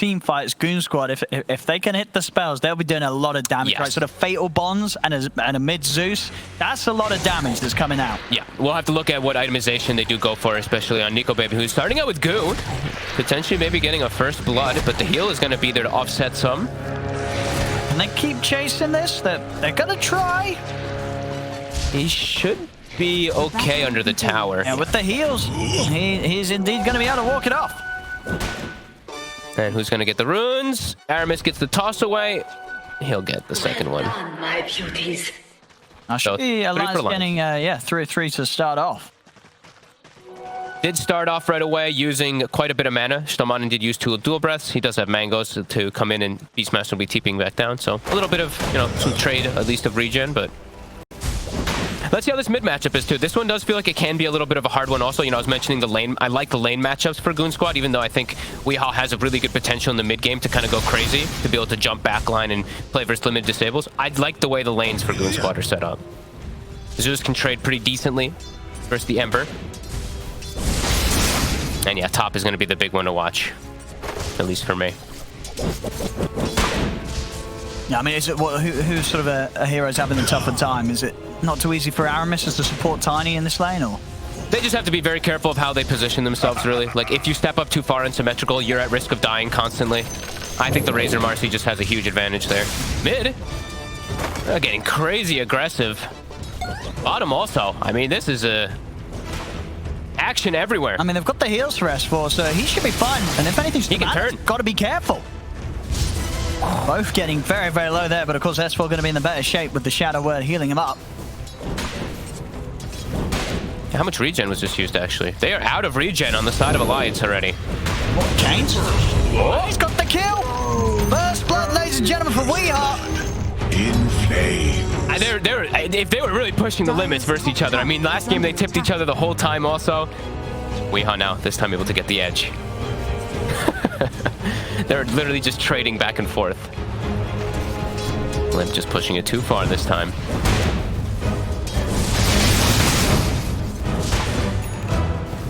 team fights, Goon Squad, if they can hit the spells, they'll be doing a lot of damage, yes. right? Sort of Fatal Bonds and a mid Zeus, that's a lot of damage that's coming out. Yeah, we'll have to look at what itemization they do go for, especially on Nico Baby, who's starting out with Goo. Potentially maybe getting a first blood, but the heal is going to be there to offset some. And they keep chasing this. They're going to try. He should be okay under the tower. Yeah, with the heals, he's indeed going to be able to walk it off. And who's going to get the runes? Aramis gets the toss away. He'll get the second one. My beauties. Now should be Alliance getting 3-3 to start off. Did start off right away using quite a bit of mana. Shtomanen did use two dual breaths. He does have mangoes to come in, and Beastmaster will be TPing back down. So a little bit of, some trade, at least of regen, but let's see how this mid matchup is too. This one does feel like it can be a little bit of a hard one also. I was mentioning the lane. I like the lane matchups for Goon Squad, even though I think Weehaw has a really good potential in the mid game to kind of go crazy, to be able to jump backline and play versus limited disables. I like the way the lanes for Goon Squad are set up. Zeus can trade pretty decently versus the Ember. And yeah, top is going to be the big one to watch, at least for me. Yeah, I mean, is it who's sort of a hero's having a tougher time? Is it not too easy for Aramis as to support Tiny in this lane, or? They just have to be very careful of how they position themselves, really. Like, if you step up too far in symmetrical, you're at risk of dying constantly. I think the Razor Marcy just has a huge advantage there. Mid, getting crazy aggressive. Bottom also. I mean, this is a action everywhere. I mean, they've got the heals for S4, so he should be fine. And if anything, he can turn. Got to be careful. Both getting very, very low there, but of course S4 going to be in the better shape with the Shadow Word healing him up. How much regen was just used, actually? They are out of regen on the side of Alliance already. What, Chains? Oh, he's got the kill! First blood, ladies and gentlemen, for Weehaw. In flames. If they were really pushing the limits versus each other. I mean, last game they tipped each other the whole time also. Weehaw now, this time able to get the edge. They're literally just trading back and forth. Limmp just pushing it too far this time.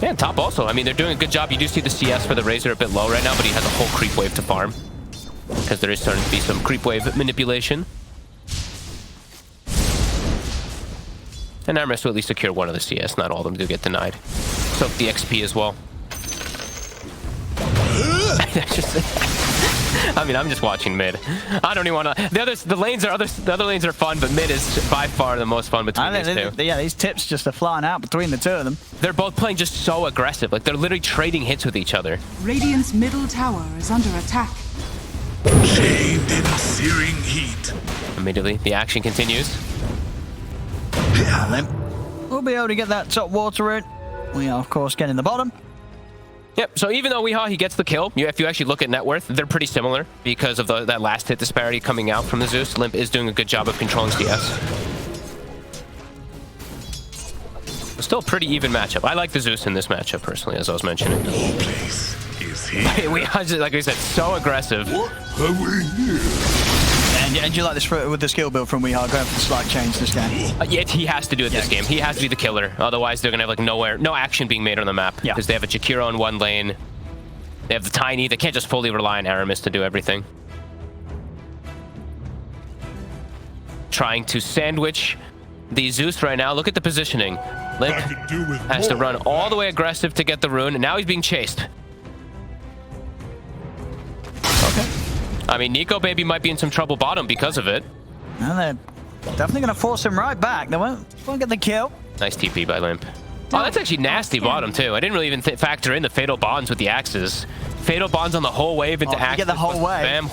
Yeah, top also. I mean, they're doing a good job. You do see the CS for the Razor a bit low right now, but he has a whole creep wave to farm, because there is starting to be some creep wave manipulation. And Aramis will at least secure one of the CS. Not all of them do get denied. Soak the XP as well. I mean, I'm just watching mid. I don't even want to. The other lanes are fun, but mid is by far the most fun between these two. Yeah, these tips just are flying out between the two of them. They're both playing just so aggressive. Like, they're literally trading hits with each other. Radiant's middle tower is under attack. Shaved in searing heat. Immediately, the action continues. Limmp will be able to get that top water route. We are, of course, getting the bottom. Yep, so even though Weehaw, he gets the kill, if you actually look at net worth, they're pretty similar because of that last hit disparity coming out from the Zeus. Limmp is doing a good job of controlling CS. Still a pretty even matchup. I like the Zeus in this matchup, personally, as I was mentioning. No place is here. Weehaw, like I said, so aggressive. What are we here? And you like this with the skill build from Weehaw going for the slight change this game? Yeah, he has to do it this game. He has to be the killer. Otherwise, they're going to have like no action being made on the map. Because they have a Jakiro in one lane. They have the Tiny. They can't just fully rely on Aramis to do everything. Trying to sandwich the Zeus right now. Look at the positioning. Limmp has to run all the way aggressive to get the rune, and now he's being chased. Okay. I mean, Nico Baby might be in some trouble bottom because of it. Well, they're definitely going to force him right back. They won't get the kill. Nice TP by Limmp. Oh, that's actually nasty bottom, too. I didn't really even factor in the Fatal Bonds with the axes. Fatal Bonds on the whole wave into axes. You get the whole wave. Bam.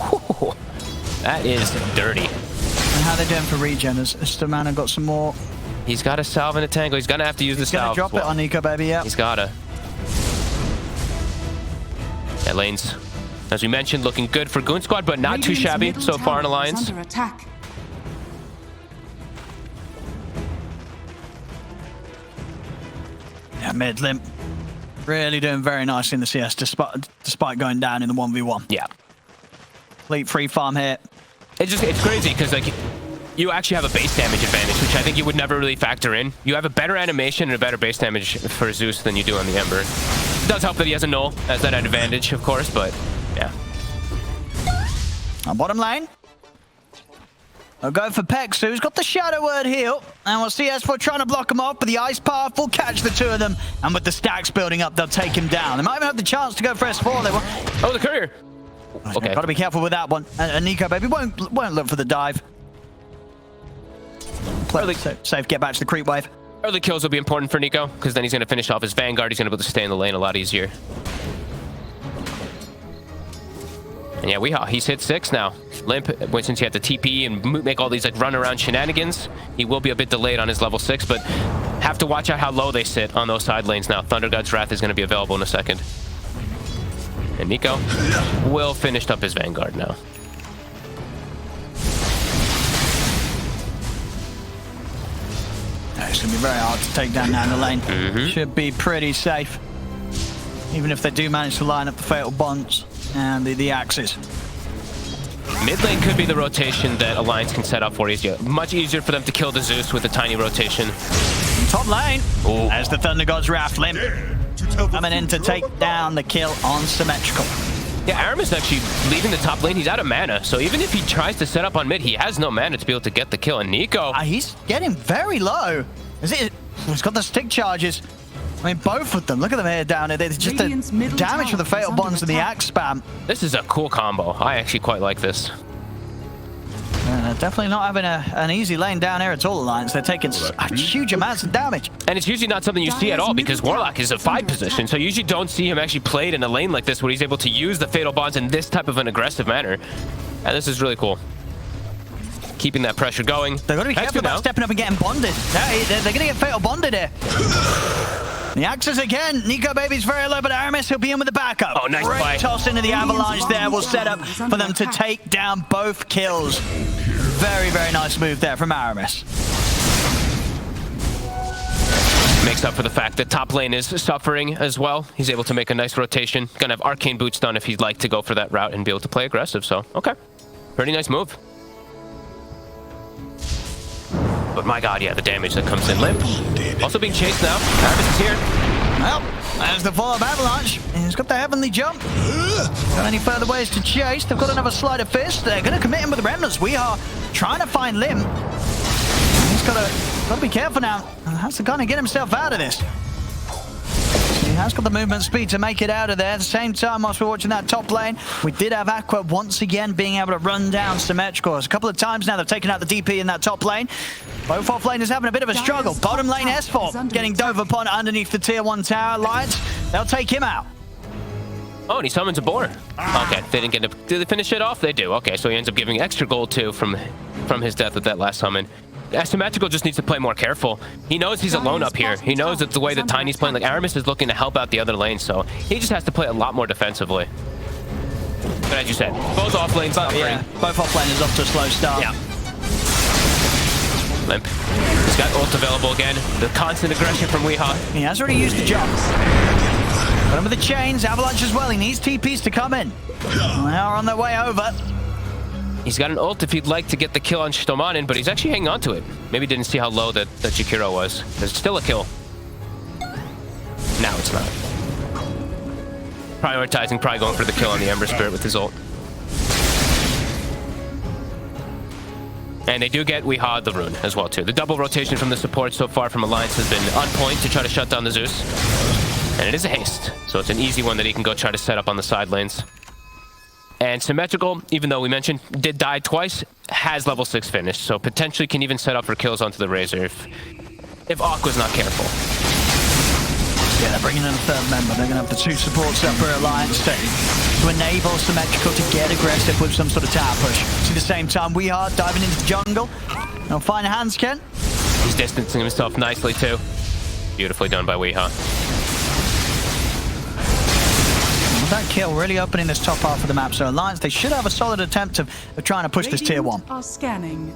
That is dirty. And how are they doing for regen? Has Shtomanen got some more? He's got a salve and a tango. He's going to have to use the salve. He's going to drop it on Nico Baby, yeah. He's got to. Yeah, lanes, as we mentioned, looking good for Goon Squad, but not too shabby so far in Alliance. Under attack. Yeah, mid Limmp really doing very nicely in the CS despite going down in the 1v1. Yeah. Complete free farm here. It's crazy because like you actually have a base damage advantage, which I think you would never really factor in. You have a better animation and a better base damage for Zeus than you do on the Ember. It does help that he has a null as that advantage, of course, but yeah. On bottom lane. They'll go for Pexu, who's got the Shadow Word heal. And we'll see S4 trying to block him off, but the Ice Path will catch the two of them. And with the stacks building up, they'll take him down. They might even have the chance to go for S4. They won't. Oh, the courier. Okay. Got to be careful with that one. And Nico, baby, won't look for the dive. Play safe, get back to the creep wave. Early kills will be important for Nico, because then he's going to finish off his Vanguard. He's going to be able to stay in the lane a lot easier. And yeah, he's hit 6 now. Limmp, since he had the TP and make all these like run around shenanigans, he will be a bit delayed on his level 6, but have to watch out how low they sit on those side lanes now. Thunder God's Wrath is going to be available in a second. And Nico will finish up his Vanguard now. It's going to be very hard to take down the lane. Should be pretty safe. Even if they do manage to line up the Fatal Bonds and the axes. Mid lane could be the rotation that Alliance can set up for easier. Much easier for them to kill the Zeus with a tiny rotation. Top lane, ooh, as the Thunder God's Wrath, Limmp coming in to take down the kill on Symmetrical. Yeah, Aramis actually leaving the top lane. He's out of mana, so even if he tries to set up on mid, he has no mana to be able to get the kill. And Nico, he's getting very low. He's got the stick charges. I mean, both of them. Look at them here down there. There's just the damage from the Fatal Bonds and the Axe spam. This is a cool combo. I actually quite like this. Definitely not having an easy lane down here at all, Alliance. They're taking huge amounts of damage. And it's usually not something you see at all, because Warlock is a 5 position, so you usually don't see him actually played in a lane like this where he's able to use the Fatal Bonds in this type of an aggressive manner. And this is really cool. Keeping that pressure going. They've got to be careful about stepping up and getting bonded. They're going to get Fatal Bonded here. The axes again. Nico baby's very low, but Aramis, he'll be in with the backup. Oh, nice Great play. toss into the avalanche there will set up for them to take down both kills. Very, very nice move there from Aramis. Makes up for the fact that top lane is suffering as well. He's able to make a nice rotation. Gonna have Arcane Boots done if he'd like to go for that route and be able to play aggressive. So, okay. Pretty nice move. But my god, yeah, the damage that comes in. Limmp also being chased now. Aramis is here. Well, there's the follow-up avalanche. He's got the heavenly jump. Got any further ways to chase? They've got another sleight of fist. They're going to commit him with the remnants. We are trying to find Limmp. He's got to be careful now. Has to kind of get himself out of this. He has got the movement speed to make it out of there. At the same time, whilst we're watching that top lane, we did have Aqua once again being able to run down Symmetrical. A couple of times now they've taken out the DP in that top lane. Both off lane is having a bit of a struggle. Bottom lane S4 getting dove upon underneath the tier 1 tower. Alliance, they'll take him out. Oh, and he summons a boar. Okay, they didn't get to... Did they finish it off? They do. Okay, so he ends up giving extra gold too from his death with that last summon. Symmetrical just needs to play more careful. He knows he's alone up here. He knows that the way that Tiny's playing, like Aramis is looking to help out the other lane, so he just has to play a lot more defensively. But as you said, both off lanes suffering. Yeah, both off laners off to a slow start. Yeah. Limmp. He's got ult available again. The constant aggression from Weehaw. He has already used the jump. Got him with the chains, avalanche as well. He needs TPs to come in. They are on their way over. He's got an ult if he'd like to get the kill on Shtomanin, but he's actually hanging on to it. Maybe didn't see how low that Jakiro was. There's still a kill. Now it's not. Prioritizing, probably going for the kill on the Ember Spirit with his ult. And they do get Weehaw the rune as well too. The double rotation from the support so far from Alliance has been on point to try to shut down the Zeus. And it is a haste, so it's an easy one that he can go try to set up on the side lanes. And Symmetrical, even though we mentioned did die twice, has level 6 finish, so potentially can even set up for kills onto the Razor if Aqua's not careful. Yeah, they're bringing in a third member. They're going to have the 2 supports up for Alliance to enable Symmetrical to get aggressive with some sort of tower push. At the same time, Weehaw diving into the jungle. They'll find Hansken. He's distancing himself nicely too. Beautifully done by Weehaw. That kill really opening this top half of the map, so Alliance, they should have a solid attempt of trying to push this tier 1. Are scanning.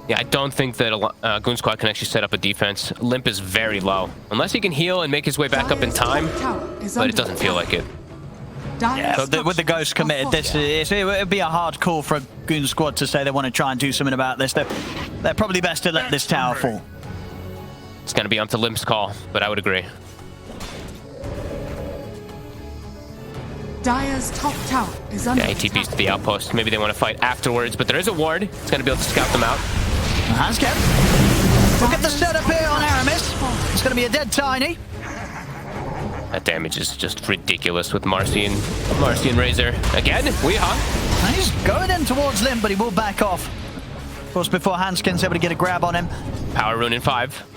Yeah, I don't think that Goon Squad can actually set up a defense. Limmp is very low. Unless he can heal and make his way back up in time, but it doesn't feel like it. Yeah, so with the Ghost committed, it would be a hard call for a Goon Squad to say they want to try and do something about this. They're probably best to let this tower fall. It's going to be up to Limp's call, but I would agree. Dire's top tower is under Yeah, he TPs attack. to the outpost. Maybe they want to fight afterwards, but there is a ward. It's going to be able to scout them out. Hanskin. Look at the setup here on Aramis. It's going to be a dead Tiny. That damage is just ridiculous with Marcy and Razor. Again, Weehaw. And he's going in towards Limmp, but he will back off. Of course, before Hanskin's able to get a grab on him. Power rune in 5.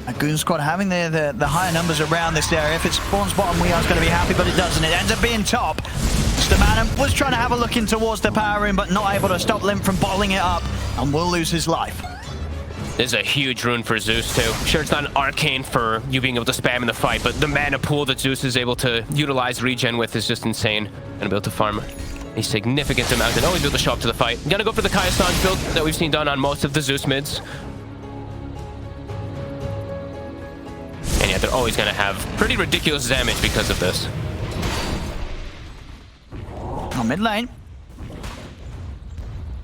A Goon Squad having the higher numbers around this area. If it spawns bottom, we are going to be happy, but it doesn't. It ends up being top. Stamanum was trying to have a look in towards the power room, but not able to stop Limmp from bottling it up, and will lose his life. This is a huge rune for Zeus, too. Sure, it's not an arcane for you being able to spam in the fight, but the mana pool that Zeus is able to utilize regen with is just insane. Gonna be able to farm a significant amount and always be able to show up to the fight. Gonna go for the Kaya-san build that we've seen done on most of the Zeus mids. And yeah, they're always gonna have pretty ridiculous damage because of this. On mid lane.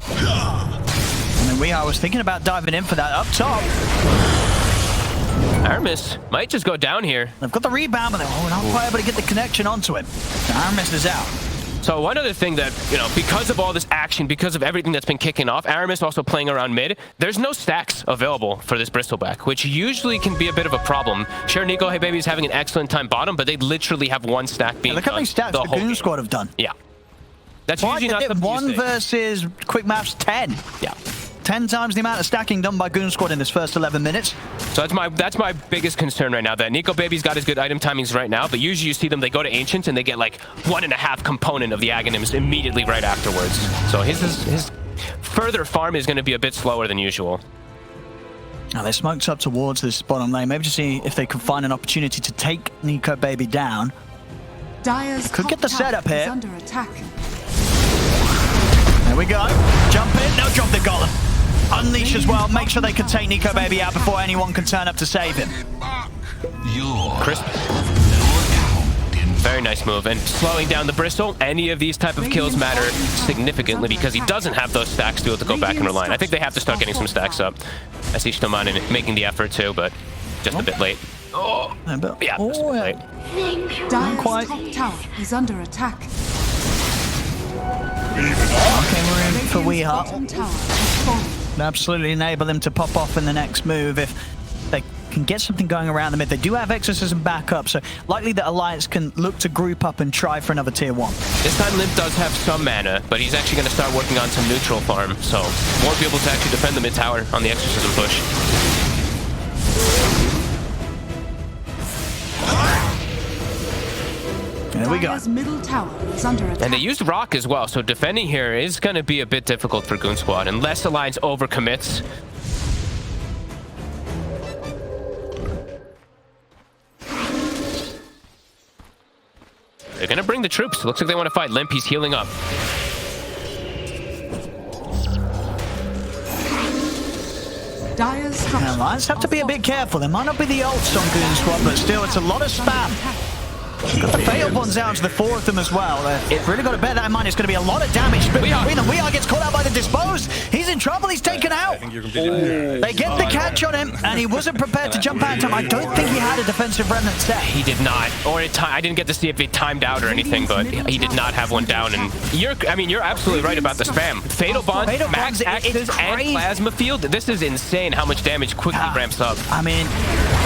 And then I was thinking about diving in for that up top. Aramis might just go down here. They've got the rebound, but they're not quite able to get the connection onto him. So Aramis is out. So one other thing that, you know, because of all this action, because of everything that's been kicking off, Aramis also playing around mid, there's no stacks available for this Bristleback, which usually can be a bit of a problem. Sure, Nico Hey Baby is having an excellent time bottom, but they literally have one stack being Look how many stacks the Goon Squad have done. Yeah. That's usually not the one versus Quick Maps 10. Yeah. 10 times the amount of stacking done by Goon Squad in this first 11 minutes. So that's my biggest concern right now, that Nico Baby's got his good item timings right now, but usually you see them, they go to Ancients and they get like 1.5 component of the Aghanims immediately right afterwards. So his further farm is going to be a bit slower than usual. Now they smoked up towards this bottom lane, maybe to see if they could find an opportunity to take Nico Baby down. Dire's Could get the top setup tower is here. under attack. There we go. Jump in. No, drop the golem. Unleash as well. Make sure they can take Nico Baby out before anyone can turn up to save him. Crisp. Very nice move. And slowing down the Bristle, any of these type of kills matter significantly because he doesn't have those stacks to be able to go back and rely on. I think they have to start getting some stacks up. I see Shtomanin making the effort too, but just a bit late. Oh, yeah, just a bit late. Dire's top tower is under attack. Okay, we're in for Weehaw. Bottom tower has fallen. Absolutely enable them to pop off in the next move if they can get something going around the mid. They do have Exorcism back up, so likely that Alliance can look to group up and try for another tier 1. This time Limmp does have some mana, but he's actually going to start working on some neutral farm, so won't be able to actually defend the mid tower on the Exorcism push. There we go. Dire's middle tower is under attack. And they used Rock as well, so defending here is going to be a bit difficult for Goon Squad unless Alliance overcommits. They're going to bring the troops. Looks like they want to fight Limmp. He's healing up. Dire's structure. Now, Alliance have to be a bit careful. There might not be the ults on Goon Squad, but still, it's a lot of spam. Got the Fatal Bonds down to the 4 of them as well. They've really got to bear that in mind. It's going to be a lot of damage. But Weehaw gets caught out by the Disposed. He's in trouble. He's taken out. They get the catch on him, and he wasn't prepared to jump out in time. I don't think he had a defensive remnant set. He did not. Or I didn't get to see if he timed out or anything, but he did not have one down. And you're absolutely right about the spam. Fatal Bonds, Max Axes, and Plasma Field. This is insane how much damage quickly ramps up. I mean,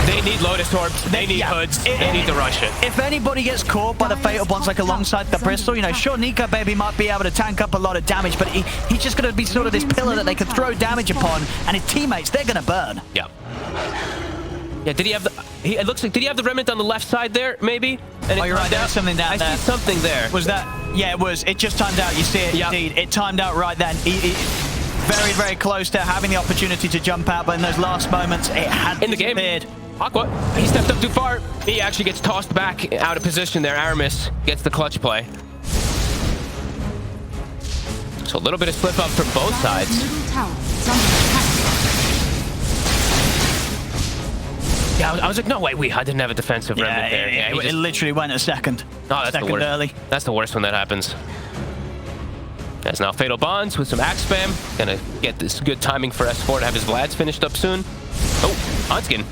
they need Lotus Orbs. They need hoods. They need to rush it. If anybody gets caught by the Fatal Bonds, like alongside the Bristol, you know, sure, Nico Baby might be able to tank up a lot of damage, but he's just going to be sort of this pillar that they could throw damage upon, and his teammates, they're going to burn. Yeah. Yeah, did he have the... it looks like... Did he have the remnant on the left side there, maybe? And you're right, there's something down there. I see something there. Was that... Yeah, it was. It just timed out. You see it, indeed. It timed out right then. He very, very close to having the opportunity to jump out, but in those last moments, it had in the game. Aqua, he stepped up too far. He actually gets tossed back out of position there. Aramis gets the clutch play. So a little bit of slip up from both sides. Yeah, I was like, no, wait, I didn't have a defensive remnant there. Yeah, it literally went a second. No, that's second the worst. early. That's the worst when that happens. There's now Fatal Bonds with some axe spam. Gonna get this good timing for S4 to have his Vlads finished up soon. Oh, Hanskin.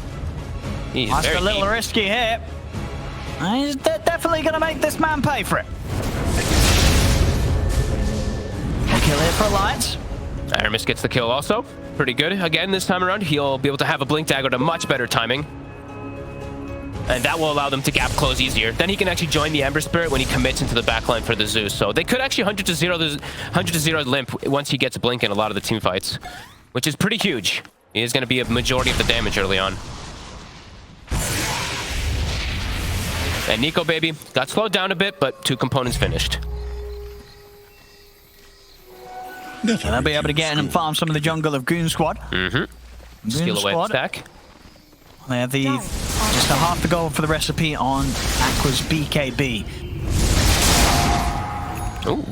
That's a little risky here. They're definitely going to make this man pay for it. A kill here for Alliance. Aramis gets the kill also. Pretty good. Again, this time around, he'll be able to have a Blink Dagger to much better timing. And that will allow them to gap close easier. Then he can actually join the Ember Spirit when he commits into the backline for the Zeus. So they could actually 100 to 0 Limmp once he gets Blink in a lot of the team fights, which is pretty huge. He is going to be a majority of the damage early on. And Nico Baby got slowed down a bit, but 2 components finished. And they'll be able to get in and farm some of the jungle of Goon Squad. Steal away the stack. They have just a half the gold for the recipe on Aqua's BKB. Ooh,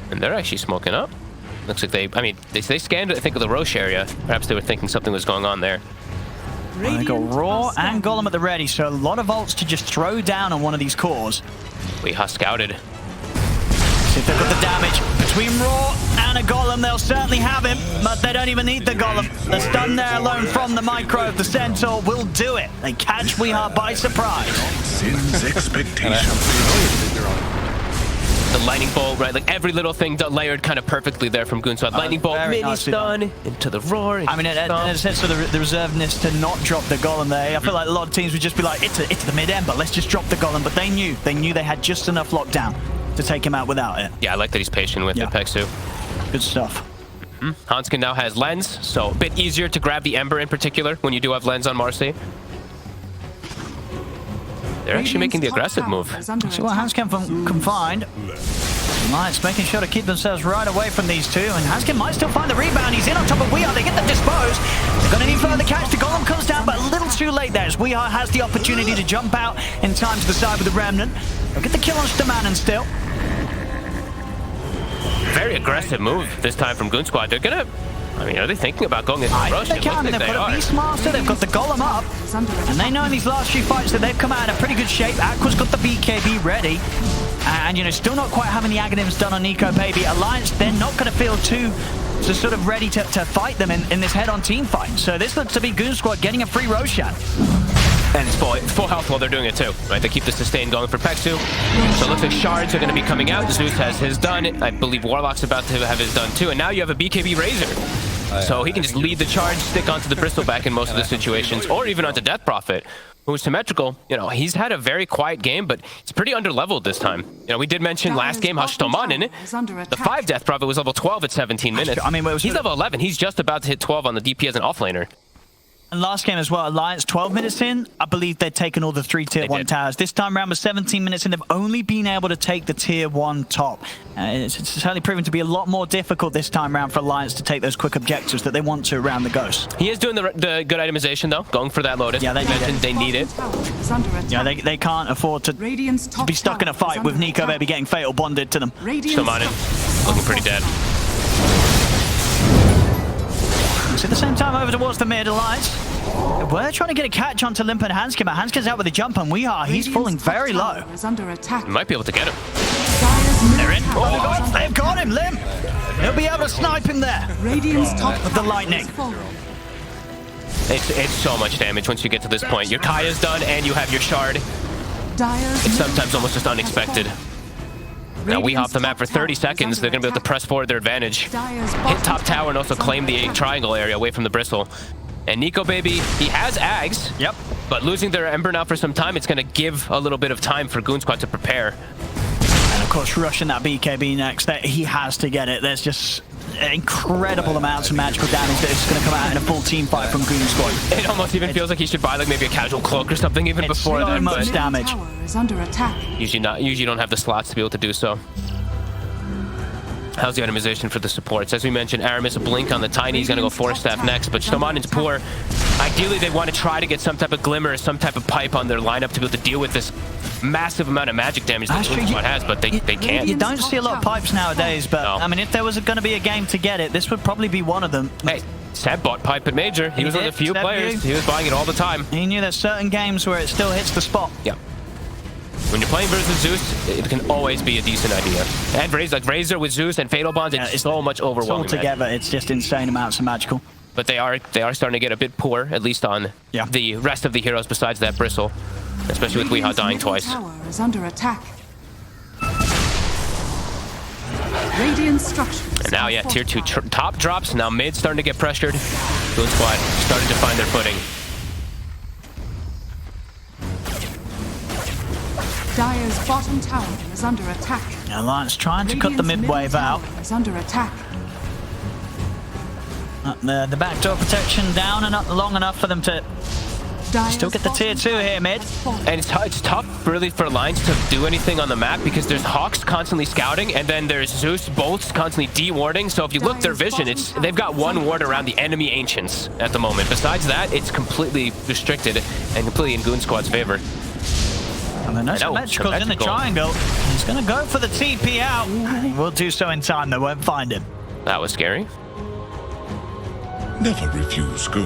and they're actually smoking up. Looks like they scanned, I think, of the Roche area. Perhaps they were thinking something was going on there. They got Raw and Golem at the ready, so a lot of ults to just throw down on one of these cores. We scouted. See if they've got the damage. Between Raw and a Golem, they'll certainly have him, but they don't even need the Golem. The stun there alone from the micro of the Centaur will do it. They catch Weehaw by surprise. Sin's expectation. The lightning bolt, right? Like every little thing layered kind of perfectly there from Goon Squad. Lightning bolt, mini stun, into the roar. I mean, it says for the reservedness to not drop the Golem there. I feel like a lot of teams would just be like, it's the mid-ember, let's just drop the Golem. But they knew they had just enough lockdown to take him out without it. Yeah, I like that he's patient with it, Peksu. Good stuff. Hanskin now has Lens, so a bit easier to grab the Ember in particular when you do have Lens on Marcy. They're actually making the aggressive move. See what Hanskin can find. Alliance making sure to keep themselves right away from these two, and Hanskin might still find the rebound. He's in on top of Weehaw. They get the dispose. They're going to need further catch. The Golem comes down, but a little too late there as Weehaw has the opportunity to jump out in time to the side with the Remnant. They'll get the kill on Stamanen still. Very aggressive move this time from Goon Squad. They're gonna... I mean, are they thinking about going into the rush? They can. They've got a Beastmaster, they've got the Golem up, and they know in these last few fights that they've come out in a pretty good shape. Aqua's got the BKB ready, and, you know, still not quite having the Aghanims done on Nico Baby. Alliance, they're not going to feel too sort of ready to fight them in this head-on team fight. So this looks to be Goon Squad getting a free Roshan. And it's full health while they're doing it too, right? They keep the sustain going for Peksu. So it looks like shards are going to be coming out. Zeus has his done. I believe Warlock's about to have his done too. And now you have a BKB Razor. So he can just lead the charge, stick onto the Bristleback in most of the situations, or even onto Death Prophet, who's symmetrical. You know, he's had a very quiet game, but it's pretty underleveled this time. You know, we did mention last game how Stamanen, the 5 Death Prophet, was level 12 at 17 minutes. I mean, he's level 11. He's just about to hit 12 on the DP as an offlaner. And last game as well, Alliance 12 minutes in, I believe they'd taken all the 3 tier 1 towers. This time around with 17 minutes in, they've only been able to take the tier 1 top. It's certainly proven to be a lot more difficult this time around for Alliance to take those quick objectives that they want to around the Ghost. He is doing the good itemization though, going for that loaded. Yeah, they need it. Yeah, they can't afford to be stuck in a fight with Nico Baby getting fatal bonded to them. Stamanen looking pretty dead. So at the same time, over towards the mid, Alliance. We're trying to get a catch onto Limmp and Hanskin, but Hanskin's out with a jump, and he's falling very low. We might be able to get him. They're in. Oh, they've got him, Limmp. They'll be able to snipe him there. With the lightning. It's so much damage once you get to this point. Your Kaya's done, and you have your shard. It's sometimes almost just unexpected. Now we hop the map for 30 seconds. They're going to be able to press forward their advantage. Hit top tower and also claim the triangle area away from the Bristle. And Nico Baby, he has Ags. Yep. But losing their Ember now for some time, it's going to give a little bit of time for Goon Squad to prepare. And of course, rushing that BKB next, he has to get it. There's just incredible amounts of magical damage that is going to come out in a full team fight from Goon Squad. It almost even feels like he should buy like maybe a casual cloak or something even before that. So much damage. Usually don't have the slots to be able to do so. How's the itemization for the supports? As we mentioned, Aramis a blink on the Tiny. He's going to go Force Staff next, but Stamanen's poor. Ideally, they want to try to get some type of glimmer or some type of pipe on their lineup to be able to deal with this massive amount of magic damage that Goon Squad has, but they can't. You don't see a lot of pipes nowadays, but no. I mean, if there was going to be a game to get it, this would probably be one of them. Hey, Seb bought pipe at Major. He was one of the few players. He was buying it all the time. He knew there's certain games where it still hits the spot. Yeah. When you're playing versus Zeus, it can always be a decent idea. And Razor with Zeus and Fatal Bonds, it's so much overwhelming. All together, it's just insane amounts of magical. But they are starting to get a bit poor, at least on the rest of the heroes besides that Bristle. especially with Weehaw dying twice. Tower is under attack. Radiant structures. And now, yeah, tier 2 top drops. Now mid starting to get pressured. Goon Squad starting to find their footing. Dire's bottom tower is under attack. Alliance trying to cut the mid wave out. Is under attack. The backdoor protection down and up long enough for them to still get the tier 2 here mid. And it's tough really for Alliance to do anything on the map because there's Hawks constantly scouting and then there's Zeus bolts constantly de-warding. So if you look their vision, they've got one ward around the enemy Ancients at the moment. Besides that, it's completely restricted and completely in Goon Squad's favor. And the Symmetrical's in the triangle. He's going to go for the TP out. He will do so in time. They won't find him. That was scary. Never refuse gold.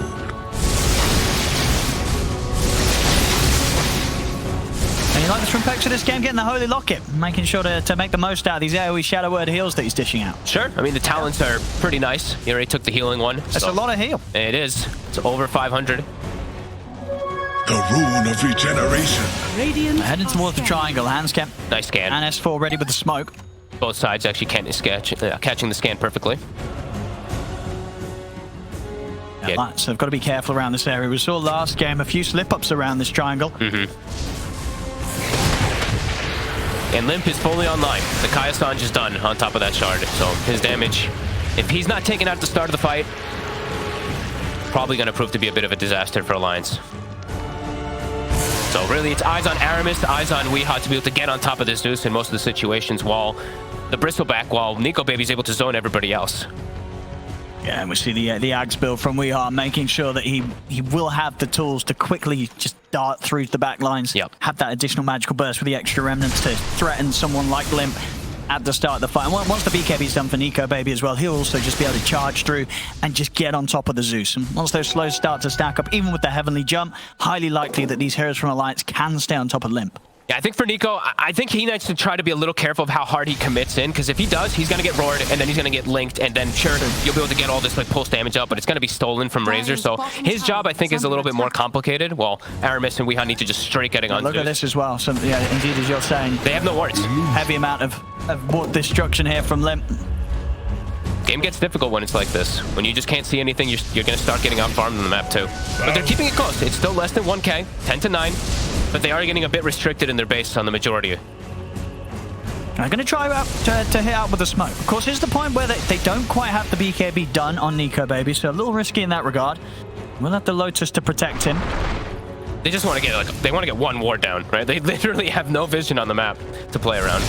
And you like this from Pex for this game, getting the Holy Locket, making sure to make the most out of these AoE Shadow Word heals that he's dishing out. Sure. I mean, the talents are pretty nice. He already took the healing one. That's a lot of heal. It is. It's over 500. The rune of regeneration. Radiant Heading towards the triangle. Hand scan. Nice scan. And S4 ready with the smoke. Both sides actually catching the scan perfectly. Yeah, so they've got to be careful around this area. We saw last game a few slip-ups around this triangle. And Limmp is fully online. The Kaya Sanj is done on top of that shard. So his damage, if he's not taken out at the start of the fight, probably going to prove to be a bit of a disaster for Alliance. So really, it's eyes on Aramis, eyes on Weehaw to be able to get on top of this Zeus in most of the situations while the Bristleback, while Nico Baby's able to zone everybody else. Yeah, and we see the Ags build from Weehaw, making sure that he will have the tools to quickly just dart through the back lines. Yep. Have that additional magical burst with the extra remnants to threaten someone like Limmp at the start of the fight. And once the BKB's done for Nico Baby as well, he'll also just be able to charge through and just get on top of the Zeus. And once those slows start to stack up, even with the Heavenly Jump, highly likely that these heroes from Alliance can stay on top of Limmp. Yeah, I think for Nico, I think he needs to try to be a little careful of how hard he commits in, because if he does, he's going to get roared, and then he's going to get linked, and then sure, you'll be able to get all this like pulse damage up, but it's going to be stolen from Razor, so his job, I think, is a little bit more complicated, while Aramis and Weehaw need to just straight getting on Look at this as well. So, yeah, indeed, as you're saying, they have no wards. Heavy amount of ward destruction here from Limmp. Game gets difficult when it's like this. When you just can't see anything, you're going to start getting out-farmed on the map, too. But they're keeping it close. It's still less than 1k, 10 to 9. But they are getting a bit restricted in their base on the majority. I'm going to try to hit out with the smoke. Of course, here's the point where they don't quite have the BKB done on Nico Baby, so a little risky in that regard. We'll have the Lotus to protect him. They just want to get they want to get one ward down, right? They literally have no vision on the map to play around.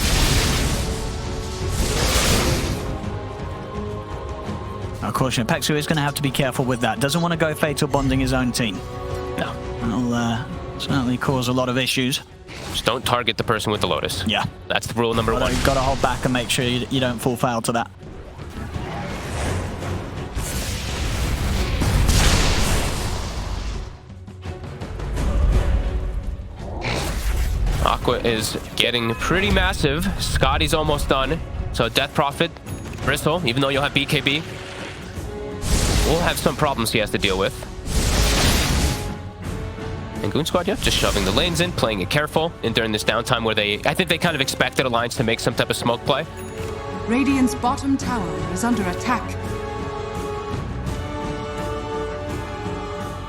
Of course, Pexu is going to have to be careful with that. Doesn't want to go fatal bonding his own team. No. That'll certainly cause a lot of issues. Just don't target the person with the Lotus. Yeah. That's the rule number one. You've got to hold back and make sure you don't fall foul to that. Aqua is getting pretty massive. Scotty's almost done. So Death Prophet, Bristle, even though you'll have BKB, will have some problems he has to deal with. And Goon Squad, yeah, just shoving the lanes in, playing it careful. And during this downtime where I think they kind of expected Alliance to make some type of smoke play. Radiant's bottom tower is under attack.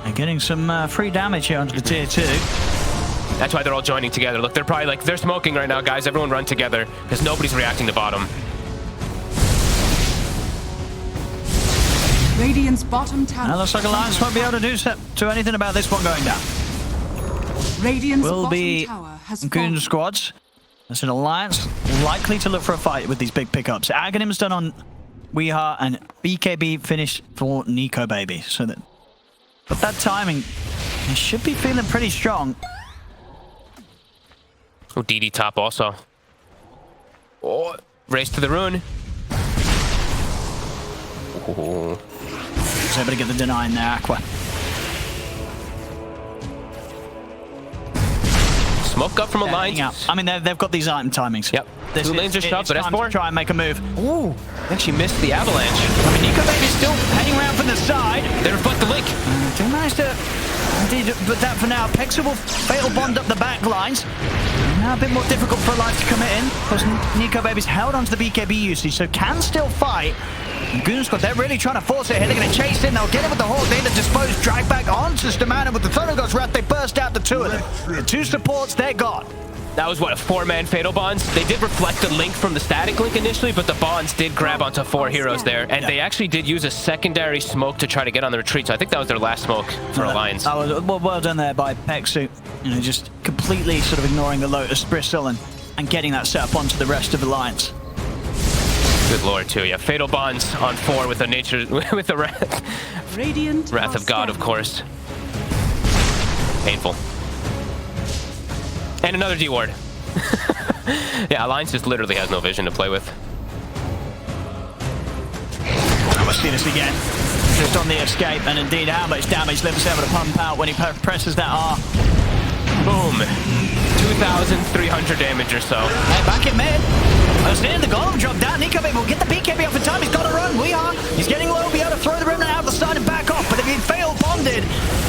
They're getting some free damage here onto the tier 2. That's why they're all joining together. Look, they're probably like, they're smoking right now, guys. Everyone run together, because nobody's reacting to bottom. Radiant's bottom tower. Now looks like Alliance won't be able to do anything about this one going down. Radiant's Will bottom be tower has Goon fallen. Squads. That's an Alliance likely to look for a fight with these big pickups. Aghanim's done on Weehaw and BKB finished for Nico Baby. So that, but that timing, they should be feeling pretty strong. Oh, DD top also. Oh, race to the rune. Oh. So able to get the deny in there, Aqua. Smoke up from Alliance. I mean, they've got these item timings. Yep. Two lanes are shoved, but S4 try and make a move. Ooh, actually missed the avalanche. I mean, Nico Baby's still heading around from the side. They reflect the link. They managed to Indeed, but that for now. Pexu will fatal bond up the back lines. Now a bit more difficult for Alliance to commit in, because Nico Baby's held onto the BKB usage, so can still fight. Goon Squad, they're really trying to force it here. They're going to chase in. They'll get it with the Horde. They dispose, drag back onto Stamana with the Thundergod's Wrath. They burst out the two of them. The two supports, they're gone. That was, what, a 4-man Fatal Bonds? They did reflect the link from the static link initially, but the bonds did grab onto 4 heroes there, and they actually did use a secondary smoke to try to get on the retreat, so I think that was their last smoke for Alliance. That was well done there by Pexu. You know, just completely sort of ignoring the Lotus Bristle and getting that set up onto the rest of Alliance. Good lord, too. Yeah, Fatal Bonds on 4 with the nature, with the Wrath of God, of course. Painful. And another D-Ward. Yeah, Alliance just literally has no vision to play with. Let's see this again. Just on the escape, and indeed how much damage Limp's able to pump out when he presses that R. Boom. 2,300 damage or so. Hey, back in mid. Let's see the Golem drop down. Nico Baby will get the BKB off in time. He's got to run. He's getting low. Be able to throw the Remnant out the side and back off. But if he failed bonded,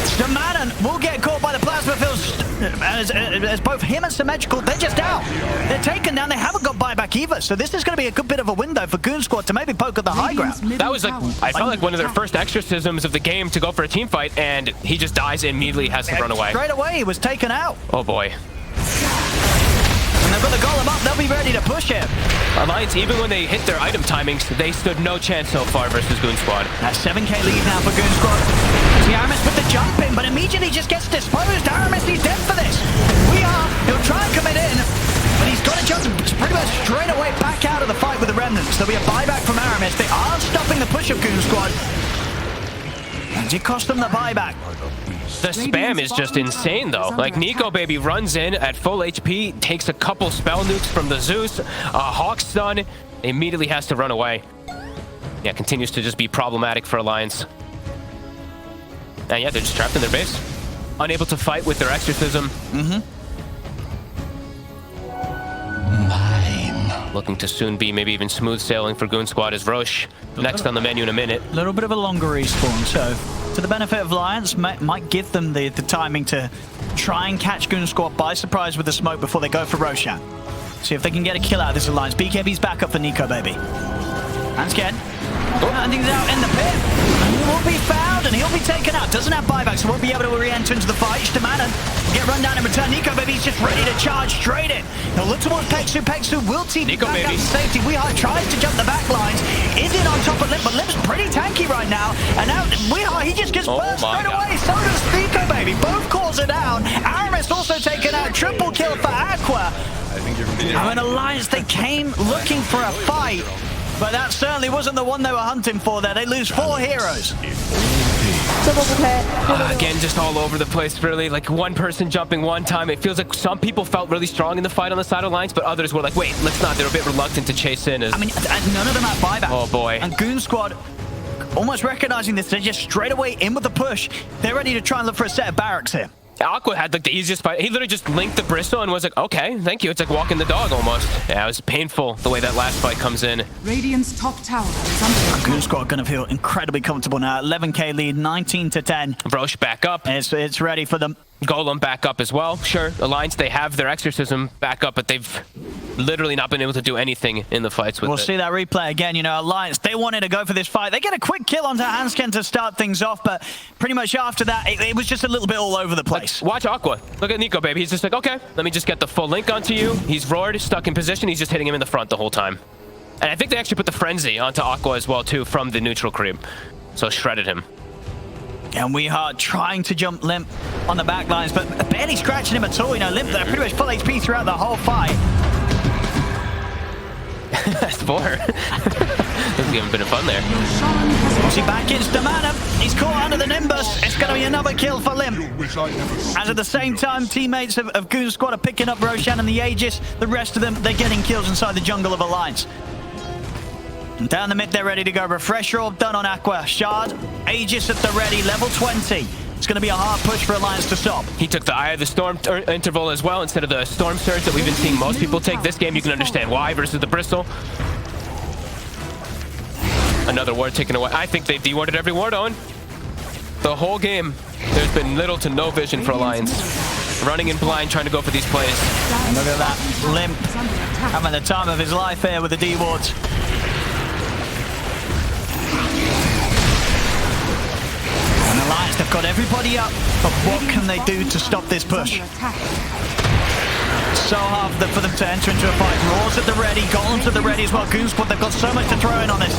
Stamanan will get caught by the Plasma Fields. As both him and Symmetrical, they're just out. They're taken down. They haven't got buyback either. So this is going to be a good bit of a window for Goon Squad to maybe poke at the high ground. That was like, I felt like one of their first exorcisms of the game to go for a team fight, and he just dies and immediately has to run away. Straight away, he was taken out. Oh boy. And they've got the Golem up. They'll be ready to push him. Alliance, even when they hit their item timings, they stood no chance so far versus Goon Squad. That's 7k lead now for Goon Squad. See Aramis with the jump in, but immediately just gets disposed. Aramis, he's dead for this. He'll try and commit in, but he's got to jump pretty much straight away back out of the fight with the Remnants. There'll be a buyback from Aramis. They are stopping the push of Goon Squad. And it cost them the buyback. The spam is just insane, though. Like, Nico Baby runs in at full HP, takes a couple spell nukes from the Zeus, a Hawk stun, immediately has to run away. Yeah, continues to just be problematic for Alliance. And yeah, they're just trapped in their base. Unable to fight with their exorcism. Looking to soon be maybe even smooth sailing for Goon Squad as Roche next on the menu in a minute. A little bit of a longer respawn, so to the benefit of Alliance, might give them the timing to try and catch Goon Squad by surprise with the smoke before they go for Roshan. See if they can get a kill out of this Alliance. BKB's back up for Nico Baby. And scared. And he's out in the pit. And he will be found and he'll be taken out. Doesn't have buyback, so won't be able to re-enter into the fight. Stamanan get run down in return. Nico Baby's just ready to charge straight in. He'll look towards Pexu. Pexu will TP Nico back Baby. out to safety. Weehart tries to jump the back lines. Is in on top of Limmp, but Limp's pretty tanky right now. And now Weehart, he just gets burst straight away. So does Nico Baby. Both calls are down. Aramis also taken out. Triple kill for Aqua. I mean, Alliance, they came looking for a fight. But that certainly wasn't the one they were hunting for there. They lose 4 heroes. Again, just all over the place, really. Like, one person jumping one time. It feels like some people felt really strong in the fight on the side of Alliance, but others were like, wait, let's not. They were a bit reluctant to chase in. I mean, none of them have buyback. Oh, boy. And Goon Squad, almost recognizing this, they're just straight away in with the push. They're ready to try and look for a set of barracks here. Aqua had like the easiest fight. He literally just linked the Bristle and was like, okay, thank you. It's like walking the dog almost. Yeah, it was painful the way that last fight comes in. Radiant's top tower is under attack. Goon Squad going to feel incredibly comfortable now. 11k lead, 19-10. Roche back up. It's ready for them. Golem back up as well. Sure, Alliance, they have their exorcism back up, but they've literally not been able to do anything in the fights with We'll see that replay again. You know, Alliance, they wanted to go for this fight. They get a quick kill onto Hansken to start things off, but pretty much after that, it was just a little bit all over the place. Watch Aqua. Look at Nico Baby. He's just like, okay, let me just get the full link onto you. He's roared, stuck in position. He's just hitting him in the front the whole time. And I think they actually put the Frenzy onto Aqua as well, too, from the neutral creep. So shredded him. And Weehart trying to jump Limmp on the back lines, but barely scratching him at all. You know, Limmp, they're pretty much full HP throughout the whole fight. That's 4. This game has been fun there. See, back in Stamana. He's caught under the Nimbus. It's going to be another kill for Limmp. As at the same time, teammates of Goon Squad are picking up Roshan and the Aegis. The rest of them, they're getting kills inside the jungle of Alliance. And down the mid, they're ready to go. Refresher all done on Aqua. Shard, Aegis at the ready, level 20. It's going to be a hard push for Alliance to stop. He took the Eye of the Storm interval as well instead of the Storm Surge that we've been seeing most people take. This game, you can understand why versus the Bristle. Another ward taken away. I think they de-warded every ward, Owen. The whole game. There's been little to no vision for Alliance. Running in blind, trying to go for these plays. And look at that. Limmp having the time of his life here with the D-wards. And Alliance, they've got everybody up, but what can they do to stop this push? So hard for them to enter into a fight. Roars at the ready, Golems at the ready as well. Goon Squad, they've got so much to throw in on this.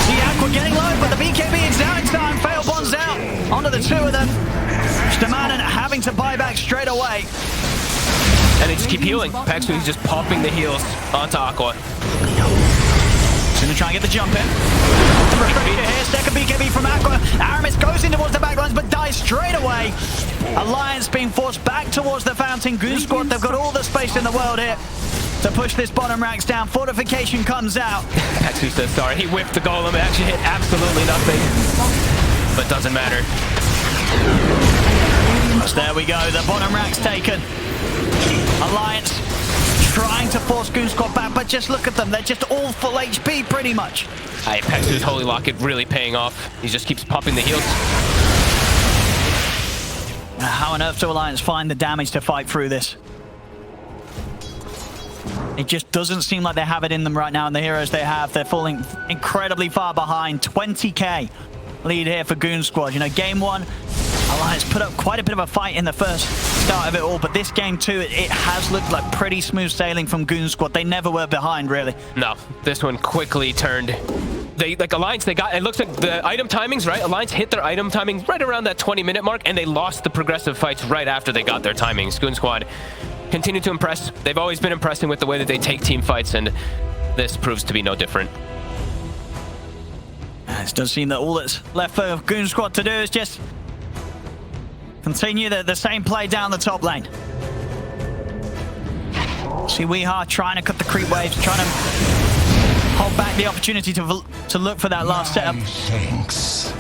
See Aqua getting low, but the BKB is down in time. Fail bonds out onto the two of them. Stamanen having to buy back straight away. And they just keep healing. Pexu's just pumping the heals onto Aqua. He's going to try and get the jump in. Here, second BKB from Aqua. Aramis goes in towards the backlines, but dies straight away. Alliance being forced back towards the fountain. Goon Squad, they've got all the space in the world here to push this bottom ranks down. Fortification comes out. Pexu says sorry. He whipped the golem. It actually hit absolutely nothing. But doesn't matter. So there we go. The bottom rank's taken. Alliance trying to force Goon Squad back, but just look at them. They're just all full HP pretty much. Hey, Pexu's Holy Locket really paying off. He just keeps popping the heals. How on earth do Alliance find the damage to fight through this? It just doesn't seem like they have it in them right now, and the heroes they have, they're falling incredibly far behind. 20k lead here for Goon Squad. You know, game one, Alliance put up quite a bit of a fight in the first start of it all, but this game too, it has looked like pretty smooth sailing from Goon Squad. They never were behind, really. No, this one quickly turned. Alliance, it looks like the item timings, right? Alliance hit their item timing right around that 20-minute mark, and they lost the progressive fights right after they got their timings. Goon Squad continue to impress. They've always been impressing with the way that they take team fights, and this proves to be no different. It does seem that all that's left for Goon Squad to do is just continue the same play down the top lane. See Weeha trying to cut the creep waves, trying to hold back the opportunity to look for that last setup. Thanks.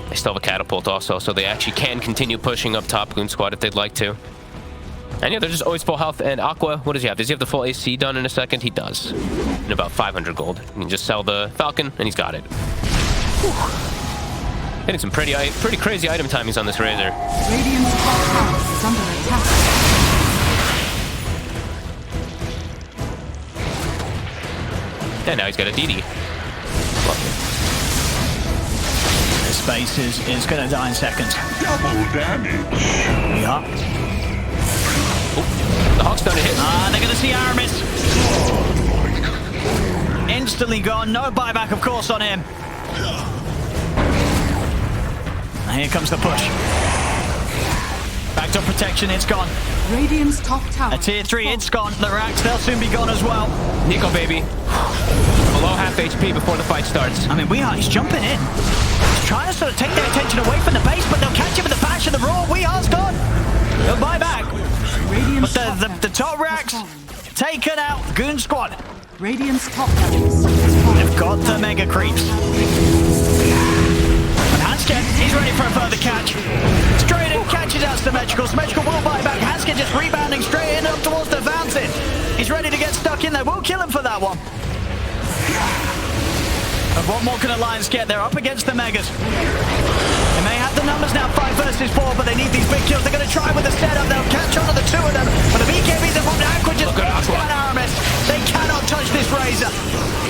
They still have a catapult also, so they actually can continue pushing up top Goon Squad if they'd like to. And yeah, they're just always full health. And Aqua, what does he have? Does he have the full AC done in a second? He does. In about 500 gold. You can just sell the Falcon, and he's got it. Whew. Getting some pretty crazy item timings on this Razor. Radiant's top tower is under attack. And now he's got a DD. This space is going to die in seconds. Double damage. Yeah. The Hawk's done a hit. They're going to see Aramis. Instantly gone. No buyback, of course, on him. And here comes the push. Backdoor protection, it's gone. Radiant's top tower. A tier 3, it's gone. The racks, they'll soon be gone as well. Nico, baby. Below half HP before the fight starts. I mean, Weeha is jumping in. He's trying to sort of take their attention away from the base, but they'll catch him with the bash of the roar. Weeha's gone. They'll buy back. Radiant's But the top racks taken out. Goon Squad. Radiant's top tower. They've got the mega creeps. And Hansken, he's ready for a further catch. Straight in, catches out Symmetrical. Symmetrical will buy back. Hansken just rebounding straight in up towards the fountain. He's ready to get stuck in there. We'll kill him for that one. And what more can Alliance get? They're up against the Megas. They may have the numbers now, 5 versus 4, but they need these big kills. They're going to try with the setup. They'll catch on to the two of them. But the BKBs are from Aqua just knocks down Aramis. They cannot touch this Razor.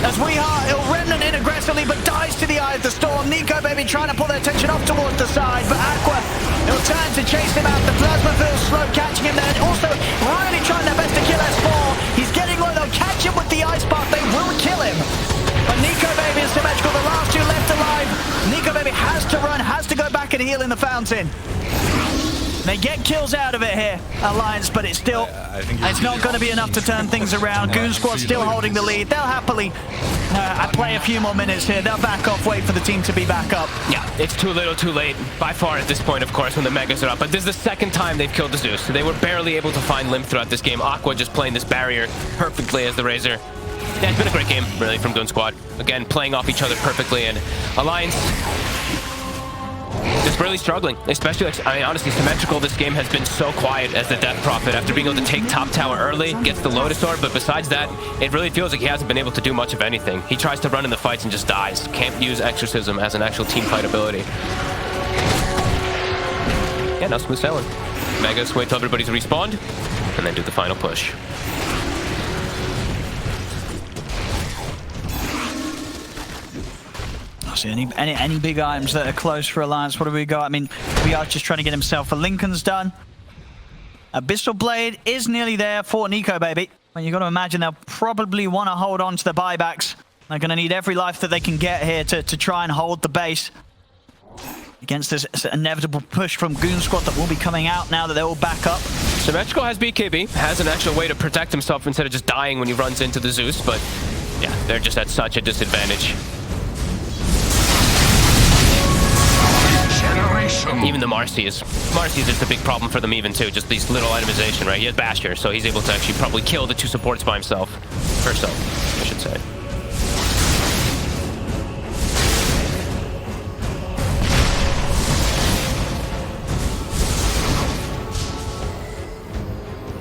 As Weeha, he'll remnant in aggressively, but dies to the eye of the storm. Nico, baby, trying to pull their attention off towards the side, but Aqua, he'll turn to chase him out. The Plasma feels slow catching him there. And also, really trying their best to kill S4. He's getting low. They'll catch him with the Ice Path. They will kill him. But Nico Baby is Symmetrical, the last two left alive. Nico Baby has to run, has to go back and heal in the fountain. They get kills out of it here, Alliance, but it's still, it's not going to be enough to turn things around. Goon Squad still holding the lead. They'll happily play a few more minutes here. They'll back off, wait for the team to be back up. Yeah, it's too little, too late. By far at this point, of course, when the Megas are up. But this is the second time they've killed the Zeus. So they were barely able to find Limmp throughout this game. Aqua just playing this barrier perfectly as the Razor. Yeah, it's been a great game, really, from Goon Squad. Again, playing off each other perfectly, and Alliance just really struggling. Especially, like, I mean, honestly, Symmetrical this game has been so quiet as the Death Prophet after being able to take top tower early, gets the Lotus Orb, but besides that, it really feels like he hasn't been able to do much of anything. He tries to run in the fights and just dies. Can't use Exorcism as an actual team fight ability. yeah, now smooth sailing. Megas wait till everybody's respawned, and then do the final push. See any big items that are close for Alliance? What do we got? I mean, we are just trying to get himself a Lincoln's done. Abyssal Blade is nearly there for Nico, baby. Well, you've got to imagine they'll probably want to hold on to the buybacks. They're going to need every life that they can get here to try and hold the base against this inevitable push from Goon Squad that will be coming out now that they're all back up. Symmetrical has BKB, has an actual way to protect himself instead of just dying when he runs into the Zeus, but yeah, they're just at such a disadvantage. Even the Marcy's just a big problem for them even too, just these little itemization, right? He has Basher, so he's able to actually probably kill the two supports by himself. Herself, I should say.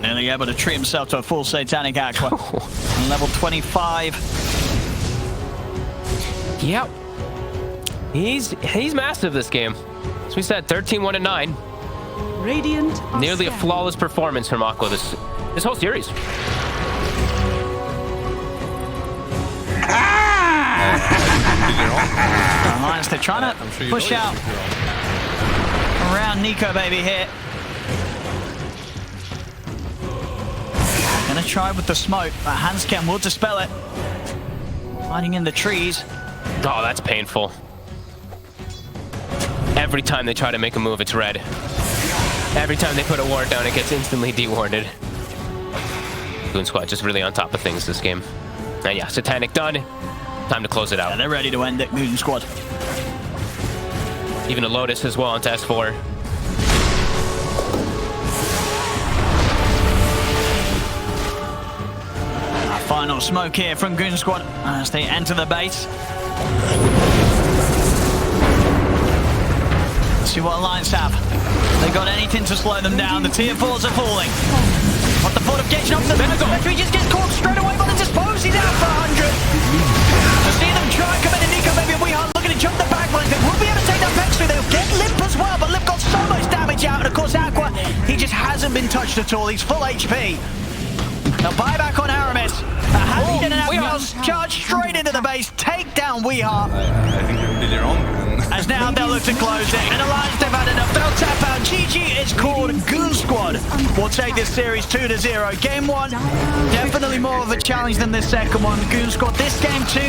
Nearly able to treat himself to a full Satanic Aqua. Level 25. Yep. He's massive this game. As we said, 13-1-9. Radiant are Nearly a scanning. flawless performance from Aqua this whole series. Alliance, they're trying to push out around Nico, baby, here. Gonna try with the smoke, but Hanscam will dispel it. Hiding in the trees. Oh, that's painful. Every time they try to make a move, it's red. Every time they put a ward down, it gets instantly de-warded. Goon Squad just really on top of things this game. And yeah, Satanic done. Time to close it out. Yeah, they're ready to end it, Goon Squad. Even a Lotus as well onto S4. Final smoke here from Goon Squad as they enter the base. Let's see what Alliance have. They got anything to slow them down. The tier 4s are falling. But the fortification off the Symmetry just gets caught straight away by the dispose. He's out for 100. To see them try come in, and Nico maybe we are looking to jump the backline. They will be able to take that Vex through. They'll get Limmp as well, but Limmp got so much damage out. And of course, Aqua, he just hasn't been touched at all. He's full HP. Now buyback on Aramis. Happy and Aqua's charge straight into the base. Take down Weeheart. I think you're really wrong. As now they'll look to close it. And Alliance, they've had enough. They'll tap out. GG is called. Goon Squad will take this series 2-0. Game 1, definitely more of a challenge than this second one. Goon Squad, this game 2,